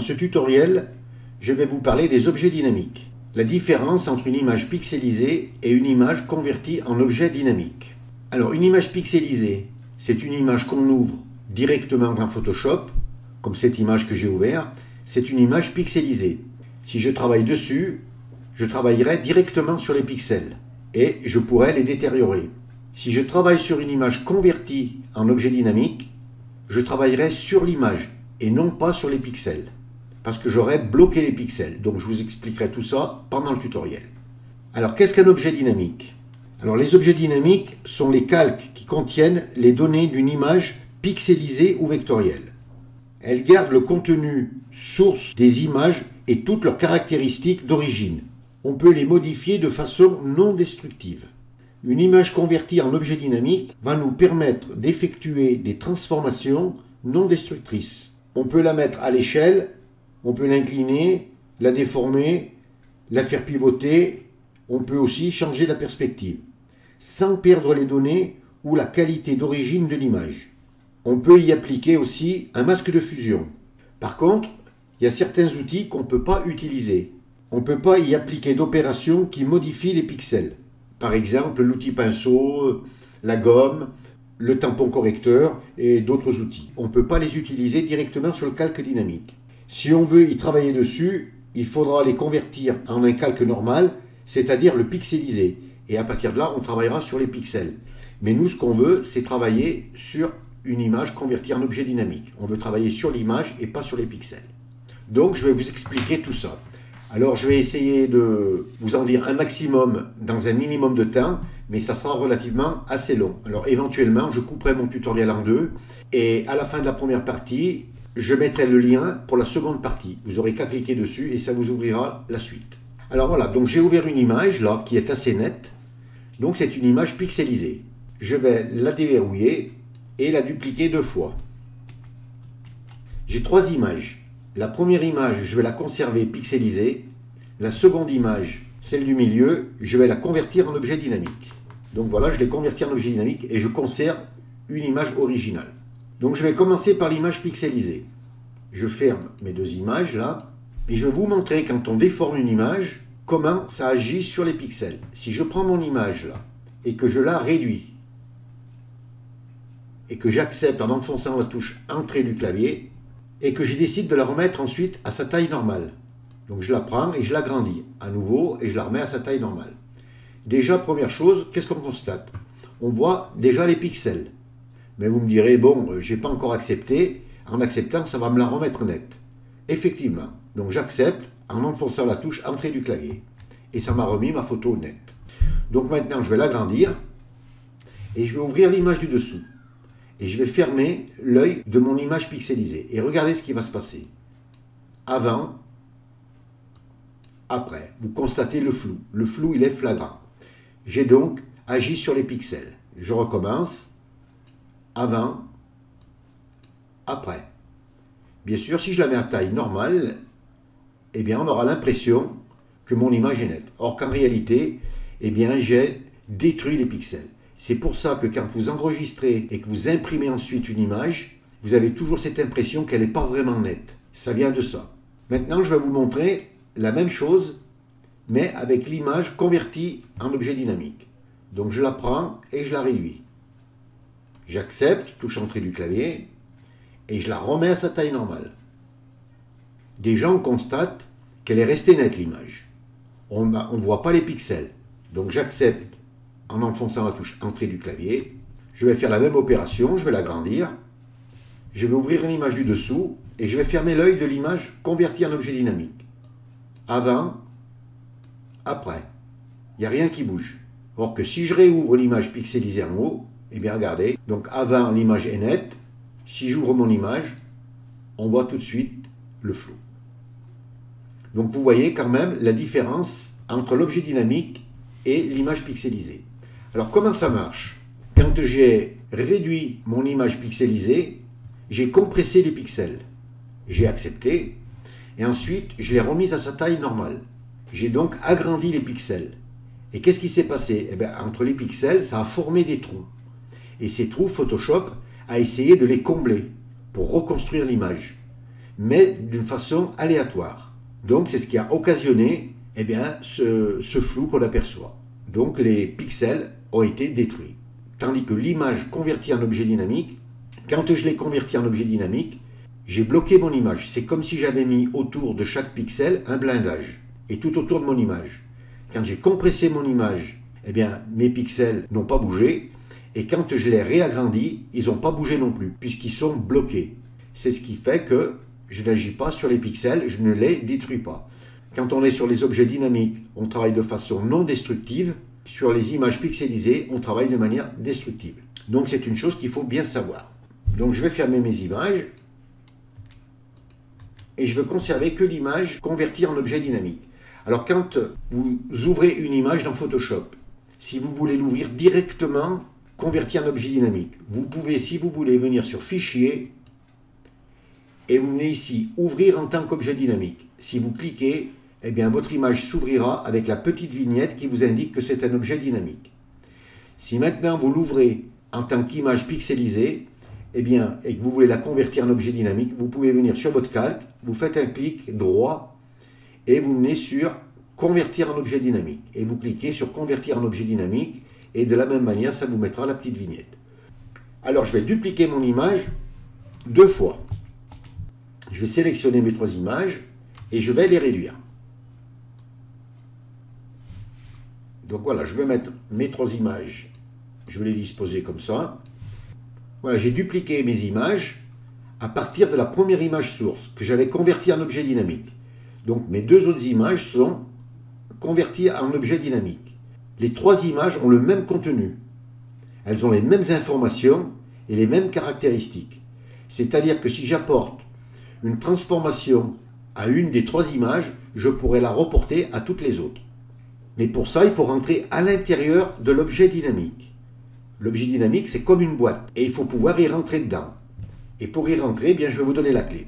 ce tutoriel, je vais vous parler des objets dynamiques. La différence entre une image pixelisée et une image convertie en objet dynamique. Alors, une image pixelisée, c'est une image qu'on ouvre directement dans Photoshop, comme cette image que j'ai ouverte, c'est une image pixelisée. Si je travaille dessus, je travaillerai directement sur les pixels et je pourrais les détériorer. Si je travaille sur une image convertie en objet dynamique, je travaillerai sur l'image et non pas sur les pixels, parce que j'aurais bloqué les pixels. Donc je vous expliquerai tout ça pendant le tutoriel. Alors qu'est-ce qu'un objet dynamique? Alors les objets dynamiques sont les calques qui contiennent les données d'une image pixelisée ou vectorielle. Elles gardent le contenu source des images et toutes leurs caractéristiques d'origine. On peut les modifier de façon non destructive. Une image convertie en objet dynamique va nous permettre d'effectuer des transformations non destructrices. On peut la mettre à l'échelle, on peut l'incliner, la déformer, la faire pivoter, on peut aussi changer la perspective, sans perdre les données ou la qualité d'origine de l'image. On peut y appliquer aussi un masque de fusion. Par contre, il y a certains outils qu'on ne peut pas utiliser. On ne peut pas y appliquer d'opérations qui modifient les pixels. Par exemple, l'outil pinceau, la gomme, le tampon correcteur et d'autres outils. On ne peut pas les utiliser directement sur le calque dynamique. Si on veut y travailler dessus, il faudra les convertir en un calque normal, c'est-à-dire le pixeliser. Et à partir de là, on travaillera sur les pixels. Mais nous, ce qu'on veut, c'est travailler sur une image convertie en objet dynamique. On veut travailler sur l'image et pas sur les pixels. Donc, je vais vous expliquer tout ça. Alors, je vais essayer de vous en dire un maximum dans un minimum de temps, mais ça sera relativement assez long. Alors, éventuellement, je couperai mon tutoriel en deux, et à la fin de la première partie, je mettrai le lien pour la seconde partie. Vous n'aurez qu'à cliquer dessus et ça vous ouvrira la suite. Alors voilà, donc j'ai ouvert une image là qui est assez nette. Donc, c'est une image pixelisée. Je vais la déverrouiller et la dupliquer 2 fois. J'ai 3 images. La première image, je vais la conserver pixelisée. La seconde image, celle du milieu, je vais la convertir en objet dynamique. Donc voilà, je l'ai convertie en objet dynamique et je conserve une image originale. Donc je vais commencer par l'image pixelisée. Je ferme mes 2 images là et je vais vous montrer quand on déforme une image, comment ça agit sur les pixels. Si je prends mon image là et que je la réduis et que j'accepte en enfonçant la touche Entrée du clavier, et que je décide de la remettre ensuite à sa taille normale. Donc je la prends et je l'agrandis à nouveau et je la remets à sa taille normale. Déjà, première chose, qu'est-ce qu'on constate? On voit déjà les pixels. Mais vous me direz, bon, j'ai pas encore accepté. En acceptant, ça va me la remettre nette. Effectivement. Donc j'accepte en enfonçant la touche Entrée du clavier. Et ça m'a remis ma photo nette. Donc maintenant, je vais l'agrandir et je vais ouvrir l'image du dessous. Et je vais fermer l'œil de mon image pixelisée. Et regardez ce qui va se passer. Avant, après, vous constatez le flou. Le flou, il est flagrant. J'ai donc agi sur les pixels. Je recommence. Avant, après. Bien sûr, si je la mets à taille normale, eh bien, on aura l'impression que mon image est nette. Or qu'en réalité, eh bien, j'ai détruit les pixels. C'est pour ça que quand vous enregistrez et que vous imprimez ensuite une image, vous avez toujours cette impression qu'elle n'est pas vraiment nette. Ça vient de ça. Maintenant, je vais vous montrer la même chose, mais avec l'image convertie en objet dynamique. Donc je la prends et je la réduis. J'accepte, touche Entrée du clavier, et je la remets à sa taille normale. Déjà, on constate qu'elle est restée nette l'image. On ne voit pas les pixels. Donc j'accepte en enfonçant la touche Entrée du clavier. Je vais faire la même opération, je vais l'agrandir. Je vais ouvrir une image du dessous et je vais fermer l'œil de l'image convertie en objet dynamique. Avant, après. Il n'y a rien qui bouge. Or que si je réouvre l'image pixelisée en haut, eh bien regardez, donc avant l'image est nette. Si j'ouvre mon image, on voit tout de suite le flou. Donc vous voyez quand même la différence entre l'objet dynamique et l'image pixelisée. Alors comment ça marche? Quand j'ai réduit mon image pixelisée, j'ai compressé les pixels. J'ai accepté et ensuite je l'ai remise à sa taille normale. J'ai donc agrandi les pixels. Et qu'est-ce qui s'est passé? Eh bien, entre les pixels, ça a formé des trous. Et ces trous, Photoshop a essayé de les combler pour reconstruire l'image. mais d'une façon aléatoire. Donc c'est ce qui a occasionné ce flou qu'on aperçoit. Donc les pixels ont été détruits. Tandis que l'image convertie en objet dynamique, quand je l'ai convertie en objet dynamique, j'ai bloqué mon image. C'est comme si j'avais mis autour de chaque pixel un blindage, et tout autour de mon image. Quand j'ai compressé mon image, mes pixels n'ont pas bougé, et quand je l'ai réagrandi, ils n'ont pas bougé non plus, puisqu'ils sont bloqués. C'est ce qui fait que je n'agis pas sur les pixels, je ne les détruis pas. Quand on est sur les objets dynamiques, on travaille de façon non destructive. Sur les images pixelisées, on travaille de manière destructive. Donc c'est une chose qu'il faut bien savoir. Donc je vais fermer mes images. Et je veux conserver que l'image convertie en objet dynamique. Alors quand vous ouvrez une image dans Photoshop, si vous voulez l'ouvrir directement convertie en objet dynamique, vous pouvez, si vous voulez, venir sur Fichier, et vous venez ici, Ouvrir en tant qu'objet dynamique. Si vous cliquez, votre image s'ouvrira avec la petite vignette qui vous indique que c'est un objet dynamique. Si maintenant vous l'ouvrez en tant qu'image pixelisée, et que vous voulez la convertir en objet dynamique, vous pouvez venir sur votre calque, vous faites un clic droit, et vous venez sur Convertir en objet dynamique. Et vous cliquez sur Convertir en objet dynamique, et de la même manière, ça vous mettra la petite vignette. Alors je vais dupliquer mon image 2 fois. Je vais sélectionner mes 3 images, et je vais les réduire. Donc voilà, je vais mettre mes 3 images, je vais les disposer comme ça. Voilà, j'ai dupliqué mes images à partir de la première image source que j'avais convertie en objet dynamique. Donc mes 2 autres images sont converties en objet dynamique. Les 3 images ont le même contenu. Elles ont les mêmes informations et les mêmes caractéristiques. C'est-à-dire que si j'apporte une transformation à une des 3 images, je pourrais la reporter à toutes les autres. Mais pour ça, il faut rentrer à l'intérieur de l'objet dynamique. L'objet dynamique, c'est comme une boîte, et il faut pouvoir y rentrer dedans. Et pour y rentrer, je vais vous donner la clé.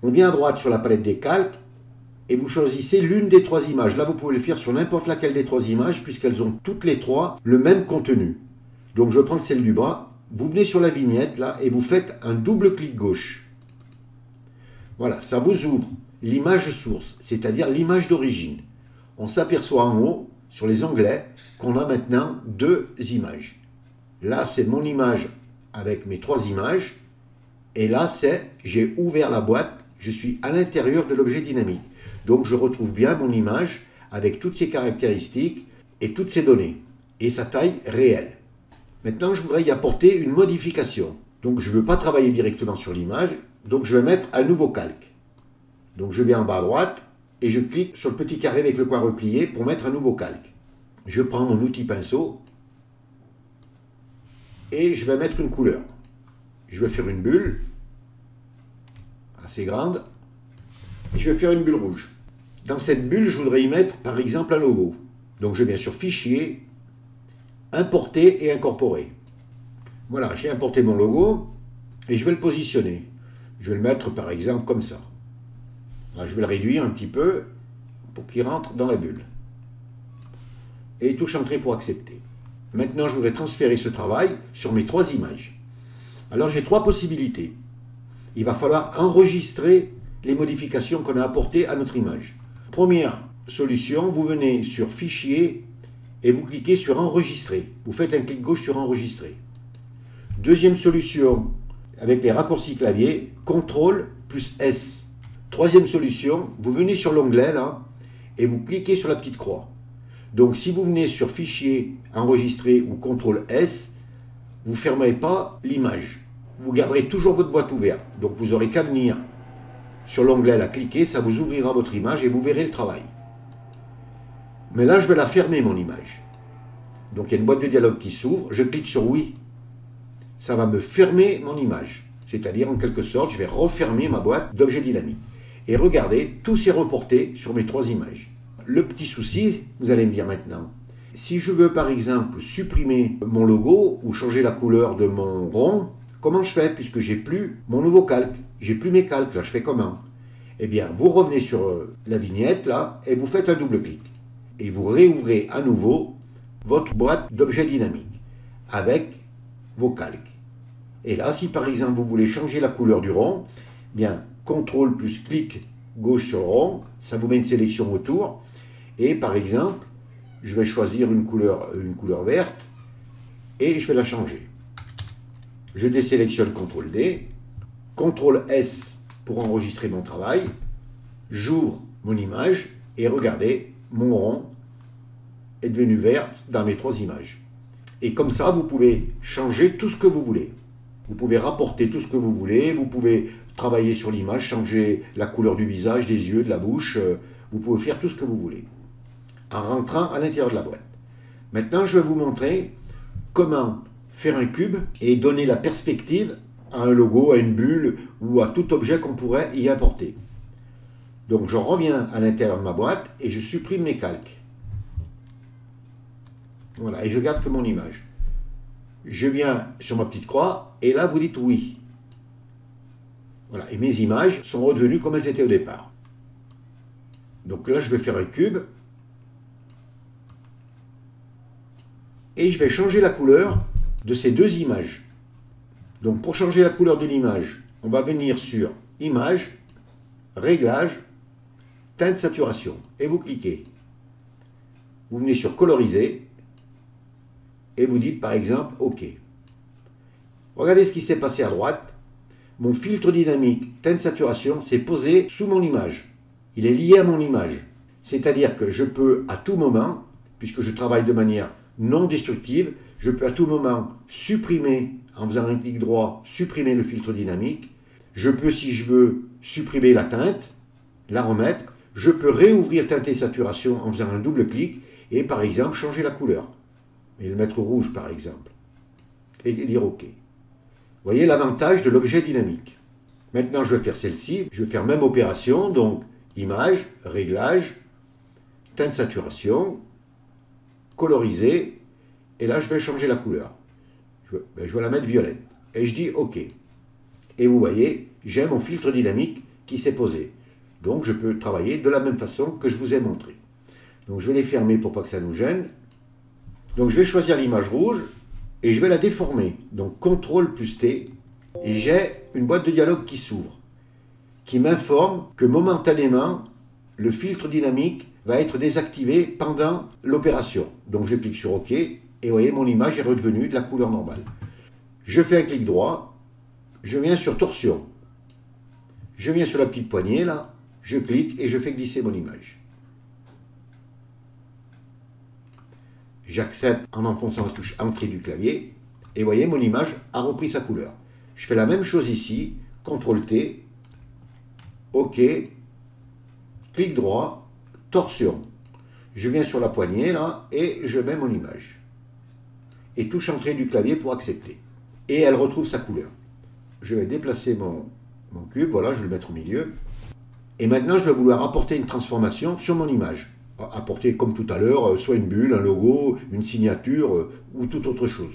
On vient à droite sur la palette des calques, et vous choisissez l'une des 3 images. Là, vous pouvez le faire sur n'importe laquelle des 3 images, puisqu'elles ont toutes les 3 le même contenu. Donc je prends celle du bas, vous venez sur la vignette, là, et vous faites un double clic gauche. Voilà, ça vous ouvre l'image source, c'est-à-dire l'image d'origine. On s'aperçoit en haut, sur les onglets, qu'on a maintenant 2 images. Là, c'est mon image avec mes 3 images. Et là, c'est j'ai ouvert la boîte, je suis à l'intérieur de l'objet dynamique. Donc, je retrouve bien mon image avec toutes ses caractéristiques et toutes ses données. Et sa taille réelle. Maintenant, je voudrais y apporter une modification. Donc, je ne veux pas travailler directement sur l'image. Donc, je vais mettre un nouveau calque. Donc, je viens en bas à droite. Et je clique sur le petit carré avec le coin replié pour mettre un nouveau calque. Je prends mon outil pinceau et je vais mettre une couleur. Je vais faire une bulle assez grande et je vais faire une bulle rouge. Dans cette bulle, je voudrais y mettre par exemple un logo. Donc je viens sur Fichier, Importer et Incorporer. Voilà, j'ai importé mon logo et je vais le positionner. Je vais le mettre par exemple comme ça. Là, je vais le réduire un petit peu pour qu'il rentre dans la bulle. Et touche Entrée pour accepter. Maintenant, je voudrais transférer ce travail sur mes 3 images. Alors, j'ai 3 possibilités. Il va falloir enregistrer les modifications qu'on a apportées à notre image. Première solution, vous venez sur Fichier et vous cliquez sur Enregistrer. Vous faites un clic gauche sur Enregistrer. Deuxième solution, avec les raccourcis clavier, CTRL plus S. Troisième solution, vous venez sur l'onglet là et vous cliquez sur la petite croix. Donc si vous venez sur Fichier, Enregistrer ou CTRL S, vous ne fermerez pas l'image. Vous garderez toujours votre boîte ouverte. Donc vous n'aurez qu'à venir sur l'onglet là, cliquer, ça vous ouvrira votre image et vous verrez le travail. Mais là, je vais la fermer mon image. Donc il y a une boîte de dialogue qui s'ouvre, je clique sur Oui. Ça va me fermer mon image. C'est-à-dire en quelque sorte, je vais refermer ma boîte d'objets dynamiques. Et regardez, tout s'est reporté sur mes 3 images. Le petit souci, vous allez me dire maintenant, si je veux par exemple supprimer mon logo ou changer la couleur de mon rond, comment je fais puisque j'ai plus mon nouveau calque, j'ai plus mes calques, là je fais comment? Eh bien, vous revenez sur la vignette là et vous faites un double clic. Et vous réouvrez à nouveau votre boîte d'objets dynamiques avec vos calques. Et là, si par exemple vous voulez changer la couleur du rond, bien, CTRL plus clic gauche sur le rond, ça vous met une sélection autour. Et par exemple, je vais choisir une couleur verte et je vais la changer. Je désélectionne CTRL D, CTRL S pour enregistrer mon travail. J'ouvre mon image et regardez, mon rond est devenu vert dans mes 3 images. Et comme ça, vous pouvez changer tout ce que vous voulez. Vous pouvez rapporter tout ce que vous voulez, vous pouvez travailler sur l'image, changer la couleur du visage, des yeux, de la bouche, vous pouvez faire tout ce que vous voulez en rentrant à l'intérieur de la boîte. Maintenant, je vais vous montrer comment faire un cube et donner la perspective à un logo, à une bulle ou à tout objet qu'on pourrait y importer. Donc je reviens à l'intérieur de ma boîte et je supprime mes calques. Voilà, et je garde que mon image. Je viens sur ma petite croix et là vous dites oui. Voilà, et mes images sont redevenues comme elles étaient au départ. Donc là je vais faire un cube. Et je vais changer la couleur de ces 2 images. Donc pour changer la couleur de l'image, on va venir sur Image, Réglages, Teinte saturation. Et vous cliquez. Vous venez sur Coloriser. Et vous dites par exemple OK. Regardez ce qui s'est passé à droite. Mon filtre dynamique teinte saturation s'est posé sous mon image. Il est lié à mon image. C'est-à-dire que je peux à tout moment, puisque je travaille de manière non destructive, je peux à tout moment supprimer, en faisant un clic droit, supprimer le filtre dynamique. Je peux, si je veux, supprimer la teinte, la remettre. Je peux réouvrir teinte et saturation en faisant un double clic et par exemple changer la couleur. Et le mettre rouge par exemple. Et dire OK. Vous voyez l'avantage de l'objet dynamique. Maintenant je vais faire celle-ci. Je vais faire même opération. Donc image, réglage, teinte saturation, coloriser. Et là je vais changer la couleur. Je vais la mettre violette. Et je dis OK. Et vous voyez, j'ai mon filtre dynamique qui s'est posé. Donc je peux travailler de la même façon que je vous ai montré. Donc je vais les fermer pour pas que ça nous gêne. Donc je vais choisir l'image rouge et je vais la déformer. Donc CTRL plus T et j'ai une boîte de dialogue qui s'ouvre, qui m'informe que momentanément le filtre dynamique va être désactivé pendant l'opération. Donc je clique sur OK et vous voyez mon image est redevenue de la couleur normale. Je fais un clic droit, je viens sur torsion. Je viens sur la petite poignée là, je clique et je fais glisser mon image. J'accepte en enfonçant la touche Entrée du clavier et vous voyez mon image a repris sa couleur. Je fais la même chose ici, CTRL T, OK, clic droit, torsion. Je viens sur la poignée là et je mets mon image. Et touche Entrée du clavier pour accepter. Et elle retrouve sa couleur. Je vais déplacer mon cube, voilà, je vais le mettre au milieu. Et maintenant je vais vouloir apporter une transformation sur mon image. Apporter comme tout à l'heure, soit une bulle, un logo, une signature ou toute autre chose.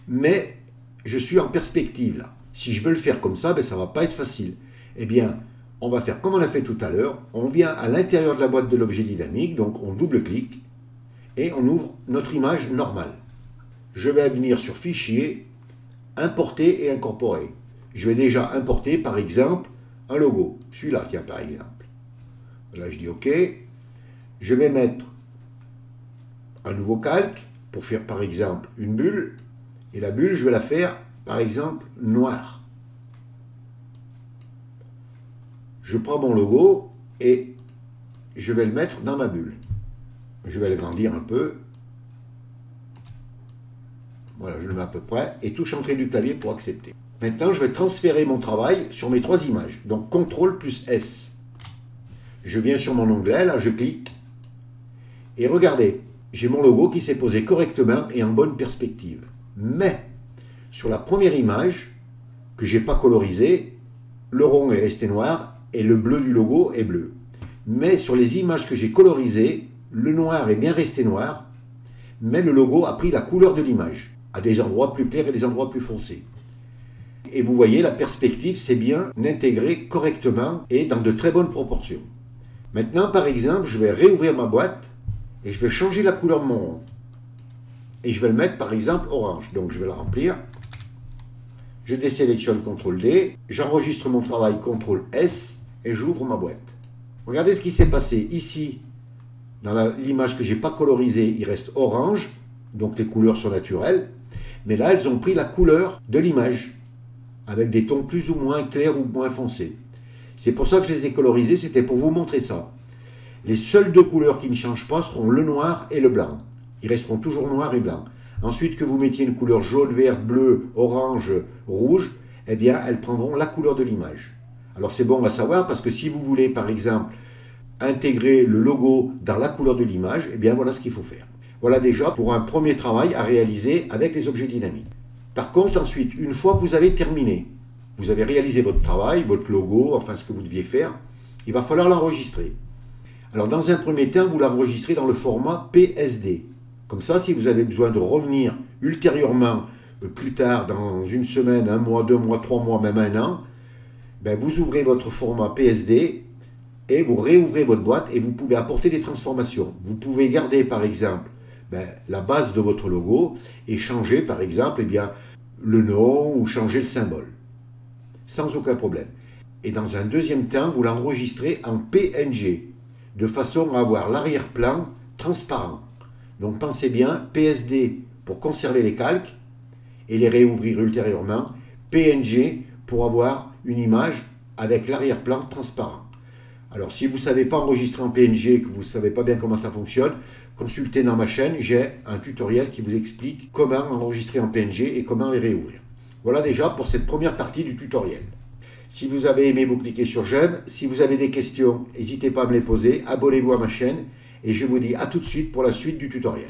Mais je suis en perspective là. Si je veux le faire comme ça, ben, ça ne va pas être facile. Eh bien, on va faire comme on a fait tout à l'heure. On vient à l'intérieur de la boîte de l'objet dynamique, donc on double-clique et on ouvre notre image normale. Je vais venir sur Fichier, Importer et incorporer. Je vais déjà importer par exemple un logo. Celui-là, tiens, par exemple. Là, je dis OK. Je vais mettre un nouveau calque pour faire par exemple une bulle. Et la bulle, je vais la faire par exemple noire. Je prends mon logo et je vais le mettre dans ma bulle. Je vais le grandir un peu. Voilà, je le mets à peu près. Et touche Entrée du clavier pour accepter. Maintenant, je vais transférer mon travail sur mes 3 images. Donc CTRL plus S. Je viens sur mon onglet, là, je clique. Et regardez, j'ai mon logo qui s'est posé correctement et en bonne perspective. Mais, sur la première image, que je n'ai pas colorisée, le rond est resté noir et le bleu du logo est bleu. Mais sur les images que j'ai colorisées, le noir est bien resté noir, mais le logo a pris la couleur de l'image, à des endroits plus clairs et des endroits plus foncés. Et vous voyez, la perspective s'est bien intégrée correctement et dans de très bonnes proportions. Maintenant, par exemple, je vais réouvrir ma boîte et je vais changer la couleur de mon rond. Et je vais le mettre par exemple orange. Donc je vais le remplir. Je désélectionne CTRL-D, j'enregistre mon travail CTRL-S et j'ouvre ma boîte. Regardez ce qui s'est passé ici. Dans l'image que je n'ai pas colorisée, il reste orange, donc les couleurs sont naturelles. Mais là, elles ont pris la couleur de l'image, avec des tons plus ou moins clairs ou moins foncés. C'est pour ça que je les ai colorisées, c'était pour vous montrer ça. Les seules deux couleurs qui ne changent pas seront le noir et le blanc. Ils resteront toujours noir et blanc. Ensuite, que vous mettiez une couleur jaune, vert, bleu, orange, rouge, eh bien, elles prendront la couleur de l'image. Alors, c'est bon à savoir parce que si vous voulez, par exemple, intégrer le logo dans la couleur de l'image, eh bien, voilà ce qu'il faut faire. Voilà déjà pour un premier travail à réaliser avec les objets dynamiques. Par contre, ensuite, une fois que vous avez terminé, vous avez réalisé votre travail, votre logo, enfin ce que vous deviez faire, il va falloir l'enregistrer. Alors, dans un premier temps, vous l'enregistrez dans le format PSD. Comme ça, si vous avez besoin de revenir ultérieurement, plus tard, dans une semaine, un mois, 2 mois, 3 mois, même un an, ben vous ouvrez votre format PSD et vous réouvrez votre boîte et vous pouvez apporter des transformations. Vous pouvez garder, par exemple, la base de votre logo et changer, par exemple, eh bien, le nom ou changer le symbole. Sans aucun problème. Et dans un deuxième temps, vous l'enregistrez en PNG, de façon à avoir l'arrière-plan transparent. Donc pensez bien, PSD pour conserver les calques et les réouvrir ultérieurement, PNG pour avoir une image avec l'arrière-plan transparent. Alors si vous ne savez pas enregistrer en PNG, que vous ne savez pas bien comment ça fonctionne, consultez dans ma chaîne, j'ai un tutoriel qui vous explique comment enregistrer en PNG et comment les réouvrir. Voilà déjà pour cette première partie du tutoriel. Si vous avez aimé, vous cliquez sur j'aime. Si vous avez des questions, n'hésitez pas à me les poser. Abonnez-vous à ma chaîne et je vous dis à tout de suite pour la suite du tutoriel.